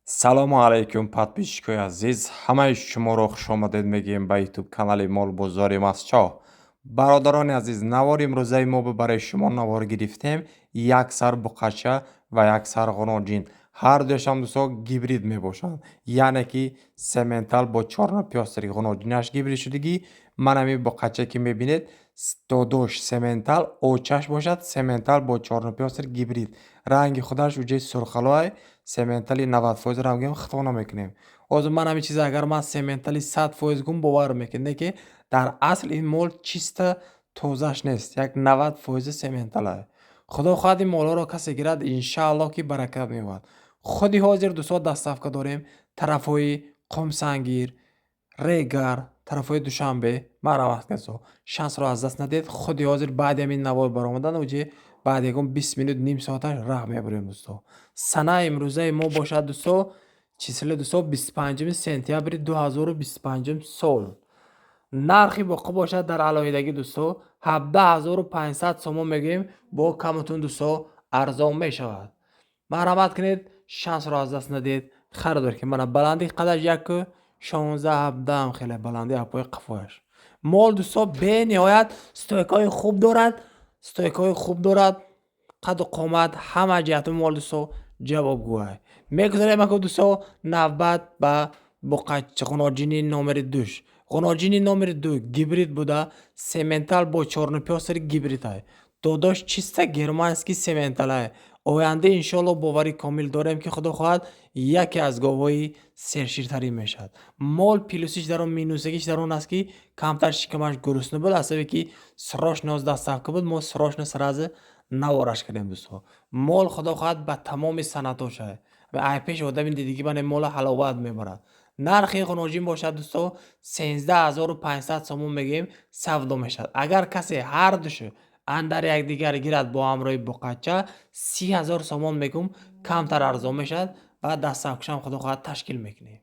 салому алайкум подписчикои азиз, ҳамаи шуморо хушомадед мегӯем ба ютуб канали мол бозори масчо. Бародарони азиз, навори имрӯзаи мо барои шумо навор гирифтем. Як сар буқача ва як сар ғуноҷин. ҳар дӯшам дӯсто гибрид мебошанд, яъне ки сементал бо чорнопёстри ғуноҷинаш гибрид шудагӣ. Манами буқача ки мебинед додош сементал очаш бошад, сементал бо чорнопёстр гибрид. Ранги худаш уҷаи сурхалоай, сементали 90% рамгем хито намекунем. ҳозир ман ҳамин чиза агар ман сементали 100% гум бовар мекунед ки дар асл ин мол чиста тозаш нест, як 90% сементалае. худо хоҳад ин молҳоро касе гирад, иншааллоҳ ки баракат меёбад. худи ҳозир дӯстон дастсафка дорем тарафҳои қумсангир, регар, тарафҳои душанбе. марҳамат дӯстон, шансро аз даст надиҳед. худи ҳозир баъди ҳамин навор баромадан уҷи баъди ягон 20 минут ним соаташ раҳ мебарем дӯстон. санаи имрӯзаи мо бошад дӯстон, числи дӯстон 25 сентябри 2025 сол. нархи боқӣ бошад дар алоҳидагӣ дӯстон 17500 сомон мегӯем, бо каматун дӯстон арзон мешавад. марҳамат кунед, шансро аз даст надиҳед. харидор ки мана баланди қадаш 1.16-17 хеле баланди апои қафояш. мол дӯстон бениҳоят стойкаҳои хуб дорад, қаду қомат ҳама ҷиҳатҳои мол дӯстон ҷавобгӯай. мегузарем ако дӯстон навбат ба ғуноҷини номери 2. ғуноҷини номери 2 гибрид буда, сементал бо чорнопёстри гибридае. додош чиста германский сементалае. оянда иншоаллоҳ бовари комил дорем ки худо хоҳад яке аз говҳои серширтарин мешавад. мол плюсиш дар он, минусагиш дар он аст ки камтар шикамаш гурусна буд, асабе ки срочно дастсафка буд, мо срочно сразу навораш кардем дӯстон. мол худо хоҳад ба тамоми санатошае. айпеш одами дидигӣ бане мола ҳаловат мебарад. нархи ғуноҷин бошад дӯстон 13500 сомон мегӯем, савдо мешавад. агар касе ҳар душу андар якдигар гирад бо ҳамроҳи буқача 30000 сомон мегӯм, камтар арзон мешавад ва дастсафкашам худо хоҳад ташкил мекунем.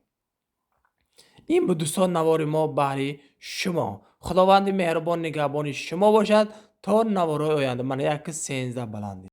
ин буд дӯстон навори мо баҳри шумо. худованди меҳрубон нигаҳбони шумо бошад то наворҳои оянда. мана 1.13 баланди.